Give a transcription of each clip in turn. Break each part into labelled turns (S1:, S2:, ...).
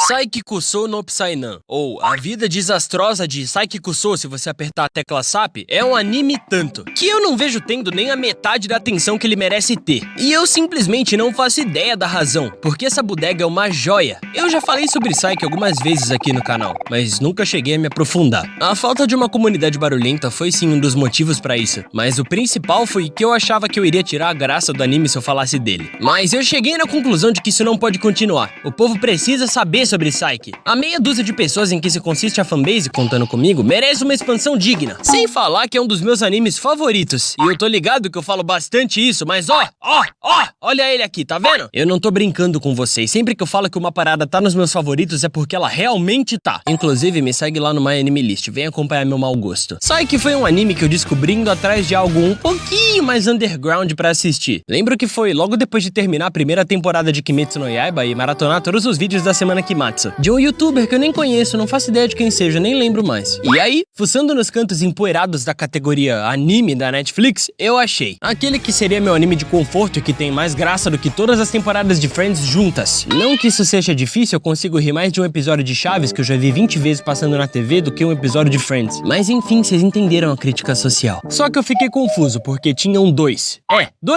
S1: Saiki Kusou no Psy-nan, ou A Vida Desastrosa de Saiki Kusou se você apertar a tecla SAP, é um anime tanto, que eu não vejo tendo nem a metade da atenção que ele merece ter. E eu simplesmente não faço ideia da razão, porque essa bodega é uma joia. Eu já falei sobre Saiki algumas vezes aqui no canal, mas nunca cheguei a me aprofundar. A falta de uma comunidade barulhenta foi sim um dos motivos pra isso, mas o principal foi que eu achava que eu iria tirar a graça do anime se eu falasse dele. Mas eu cheguei na conclusão de que isso não pode continuar. O povo precisa saber sobre Saiki. A meia dúzia de pessoas em que se consiste a fanbase, contando comigo, merece uma expansão digna. Sem falar que é um dos meus animes favoritos. E eu tô ligado que eu falo bastante isso, mas olha ele aqui, tá vendo? Eu não tô brincando com vocês. Sempre que eu falo que uma parada tá nos meus favoritos é porque ela realmente tá. Inclusive, me segue lá no My Anime List, vem acompanhar meu mau gosto. Saiki foi um anime que eu descobri indo atrás de algo um pouquinho mais underground pra assistir. Lembro que foi logo depois de terminar a primeira temporada de Kimetsu no Yaiba e maratonar todos os vídeos da Semana Kimatsu, de um youtuber que eu nem conheço, não faço ideia de quem seja, nem lembro mais. E aí, fuçando nos cantos empoeirados da categoria anime da Netflix, eu achei aquele que seria meu anime de conforto e que tem mais graça do que todas as temporadas de Friends juntas. Não que isso seja difícil, eu consigo rir mais de um episódio de Chaves que eu já vi 20 vezes passando na TV do que um episódio de Friends. Mas enfim, vocês entenderam a crítica social. Só que eu fiquei confuso, porque tinham dois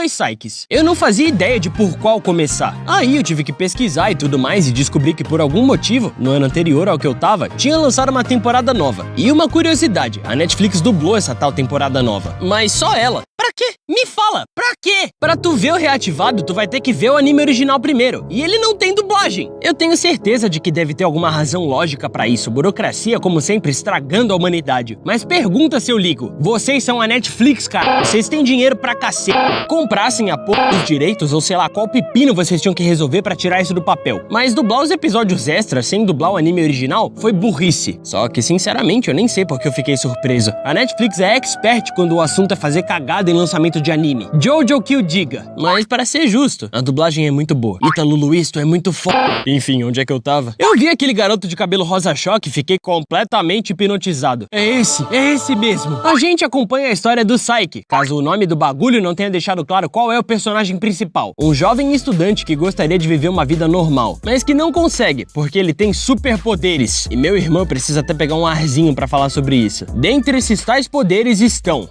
S1: Saikis. Eu não fazia ideia de por qual começar. Aí eu tive que pesquisar e tudo mais e descobri que por algum motivo, no ano anterior ao que eu tava, tinha lançado uma temporada nova. E uma curiosidade, a Netflix dublou essa tal temporada nova. Mas só ela. Pra quê? Me fala, pra quê? Pra tu ver o reativado, tu vai ter que ver o anime original primeiro. E ele não tem dublagem. Eu tenho certeza de que deve ter alguma razão lógica pra isso. Burocracia, como sempre, estragando a humanidade. Mas pergunta se eu ligo. Vocês são a Netflix, cara. Vocês têm dinheiro pra cacete. Comprassem a porra dos direitos, ou sei lá, qual pepino vocês tinham que resolver pra tirar isso do papel. Mas dublar os episódios extras sem dublar o anime original foi burrice. Só que, sinceramente, eu nem sei porque eu fiquei surpreso. A Netflix é expert quando o assunto é fazer cagada em lançamento de anime. Jojo que o diga. Mas para ser justo, a dublagem é muito boa. Ítalo Luiz, tu é muito foda. Enfim, onde é que eu tava? Eu vi aquele garoto de cabelo rosa-choque e fiquei completamente hipnotizado. É esse mesmo. A gente acompanha a história do Saiki, caso o nome do bagulho não tenha deixado claro qual é o personagem principal. Um jovem estudante que gostaria de viver uma vida normal, mas que não consegue, porque ele tem superpoderes. E meu irmão precisa até pegar um arzinho pra falar sobre isso. Dentre esses tais poderes estão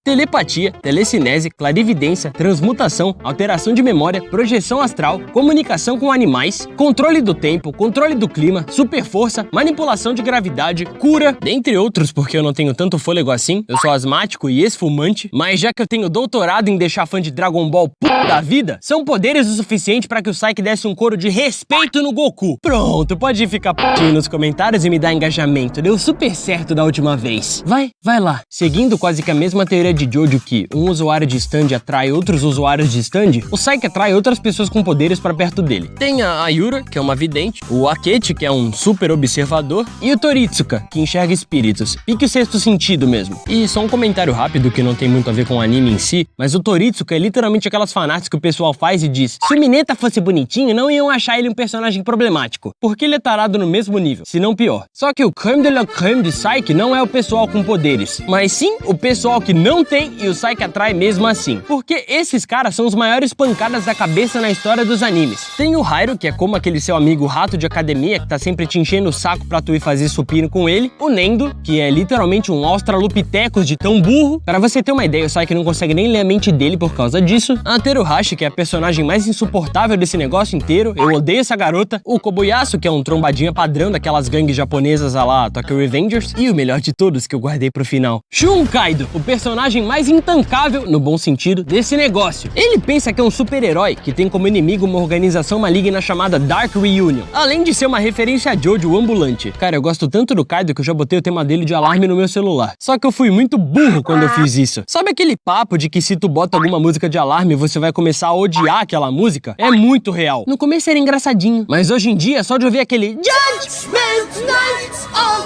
S1: telepatia, telecinese, clarividência, transmutação, alteração de memória, projeção astral, comunicação com animais, controle do tempo, controle do clima, super força, manipulação de gravidade, cura, dentre outros, porque eu não tenho tanto fôlego assim, eu sou asmático e ex-fumante, mas já que eu tenho doutorado em deixar fã de Dragon Ball da vida, são poderes o suficiente pra que o Saiki desse um coro de respeito no Goku. Pronto, pode ficar putinho nos comentários e me dar engajamento, deu super certo da última vez. Vai lá. Seguindo quase que a mesma teoria de Jojo que um usuário de stand atrai outros usuários de stand, o Saiki atrai outras pessoas com poderes pra perto dele. Tem a Ayura, que é uma vidente, o Akechi, que é um super observador, e o Toritsuka, que enxerga espíritos. Pique o sexto sentido mesmo. E só um comentário rápido que não tem muito a ver com o anime em si, mas o Toritsuka é literalmente aquelas fanarts que o pessoal faz e diz: se o Mineta fosse bonitinho, não iam achar ele um personagem problemático, porque ele é tarado no mesmo nível, se não pior. Só que o creme de la creme de Saiki não é o pessoal com poderes, mas sim o pessoal que não tem e o Saiki atrai mesmo assim. Porque esses caras são os maiores pancadas da cabeça na história dos animes. Tem o Hairu, que é como aquele seu amigo rato de academia que tá sempre te enchendo o saco pra tu ir fazer supino com ele. O Nendo, que é literalmente um australopithecus de tão burro. Pra você ter uma ideia, o Saiki não consegue nem ler a mente dele por causa disso. A Teruhashi, que é a personagem mais insuportável desse negócio inteiro. Eu odeio essa garota. O Kobayasu, que é um trombadinha padrão daquelas gangues japonesas a lá Tokyo Revengers. E o melhor de todos, que eu guardei pro final, Shun Kaido, o personagem mais intancável, no bom sentido, desse negócio. Ele pensa que é um super-herói que tem como inimigo uma organização maligna chamada Dark Reunion, além de ser uma referência a Jojo ambulante. Cara, eu gosto tanto do Kaido que eu já botei o tema dele de alarme no meu celular. Só que eu fui muito burro quando eu fiz isso. Sabe aquele papo de que se tu bota alguma música de alarme, você vai começar a odiar aquela música? É muito real. No começo era engraçadinho, mas hoje em dia, só de ouvir aquele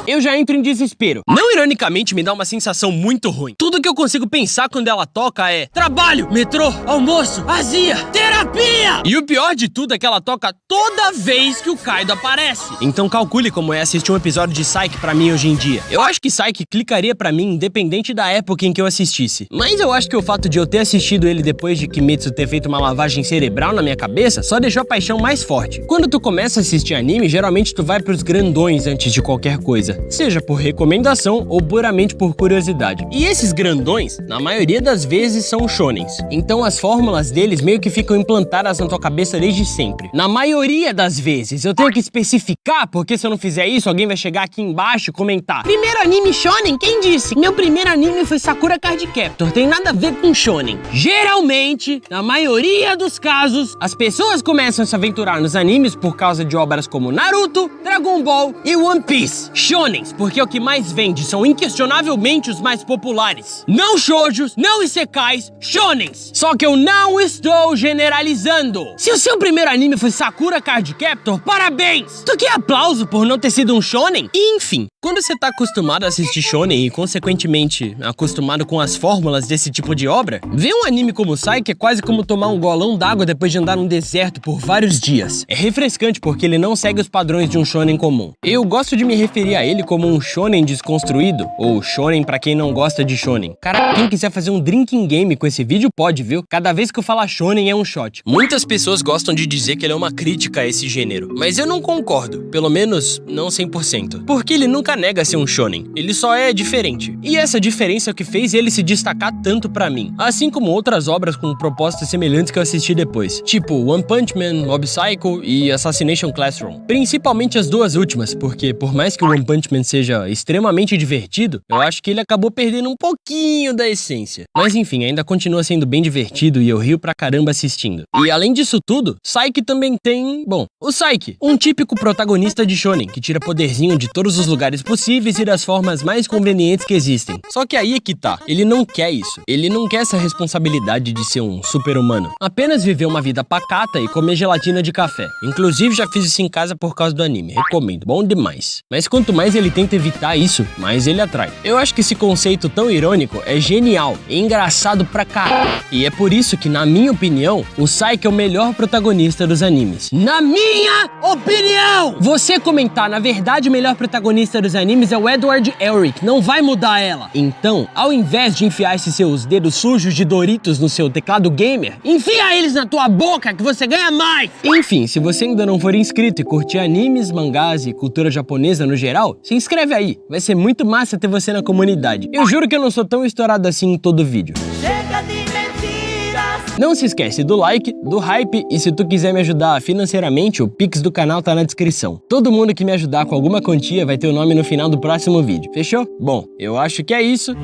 S1: Eu já entro em desespero. Não ironicamente, me dá uma sensação muito ruim. Tudo que eu consigo pensar quando ela toca é trabalho, metrô, almoço, azia, terapia! E o pior de tudo é que ela toca toda vez que o Kaido aparece. Então calcule como é assistir um episódio de Psyche pra mim hoje em dia. Eu acho que Psyche clicaria pra mim independente da época em que eu assistisse. Mas eu acho que o fato de eu ter assistido ele depois de Kimetsu ter feito uma lavagem cerebral na minha cabeça só deixou a paixão mais forte. Quando tu começa a assistir anime, geralmente tu vai pros grandões antes de qualquer coisa, seja por recomendação ou puramente por curiosidade. E esses grandões, na maioria das vezes, são shonens. Então as fórmulas deles meio que ficam implantadas na tua cabeça desde sempre. Na maioria das vezes, eu tenho que especificar, porque se eu não fizer isso, alguém vai chegar aqui embaixo e comentar: primeiro anime shonen? Quem disse? Meu primeiro anime foi Sakura Card Captor, tem nada a ver com shonen. Geralmente, na maioria dos casos, as pessoas começam a se aventurar nos animes por causa de obras como Naruto, Dragon Ball e One Piece. Shonens, porque o que mais vende são inquestionavelmente os mais populares. Não shoujos, não isekais, shonens. Só que eu não estou generalizando. Se o seu primeiro anime foi Sakura Card Captor, parabéns! Tu quer aplauso por não ter sido um shonen? Enfim, quando você tá acostumado a assistir shonen e, consequentemente, acostumado com as fórmulas desse tipo de obra, ver um anime como Psyche é quase como tomar um golão d'água depois de andar num deserto por vários dias. É refrescante porque ele não segue os padrões de um shonen comum. Eu gosto de me referir a ele como um shonen desconstruído, ou shonen pra quem não gosta de shonen. Cara, quem quiser fazer um drinking game com esse vídeo pode, viu? Cada vez que eu falar shonen é um shot. Muitas pessoas gostam de dizer que ele é uma crítica a esse gênero, mas eu não concordo, pelo menos não 100%. Porque ele nunca nega ser um shonen, ele só é diferente. E essa diferença é o que fez ele se destacar tanto pra mim, assim como outras obras com propostas semelhantes que eu assisti depois, tipo One Punch Man, Mob Psycho e Assassination Classroom. Principalmente as duas últimas, porque por mais que o One Punch Man seja extremamente divertido, eu acho que ele acabou perdendo um pouquinho da essência. Mas enfim, ainda continua sendo bem divertido e eu rio pra caramba assistindo. E além disso tudo, Psyche também tem, bom, o Psyche, um típico protagonista de shonen, que tira poderzinho de todos os lugares possíveis e das formas mais convenientes que existem. Só que aí é que tá, ele não quer isso. Ele não quer essa responsabilidade de ser um super-humano. Apenas viver uma vida pacata e comer gelatina de café. Inclusive já fiz isso em casa por causa do anime, recomendo, bom demais. Mas quanto mais ele tenta evitar isso, mais ele atrai. Eu acho que esse conceito tão irônico é genial e engraçado pra caralho. E é por isso que, na minha opinião, o Psyche é o melhor protagonista dos animes. Na minha opinião! Você comentar, na verdade, o melhor protagonista dos animes é o Edward Elric, não vai mudar ela. Então, ao invés de enfiar esses seus dedos sujos de Doritos no seu teclado gamer, enfia eles na tua boca que você ganha mais! Enfim, se você ainda não for inscrito e curtir animes, mangás e cultura japonesa no geral, se inscreve aí, vai ser muito massa ter você na comunidade. Eu juro que eu não sou tão estourado assim em todo vídeo. Chega de mentiras! Não se esquece do like, do hype e se tu quiser me ajudar financeiramente, o Pix do canal tá na descrição. Todo mundo que me ajudar com alguma quantia vai ter o nome no final do próximo vídeo, fechou? Bom, eu acho que é isso.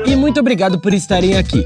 S1: E muito obrigado por estarem aqui.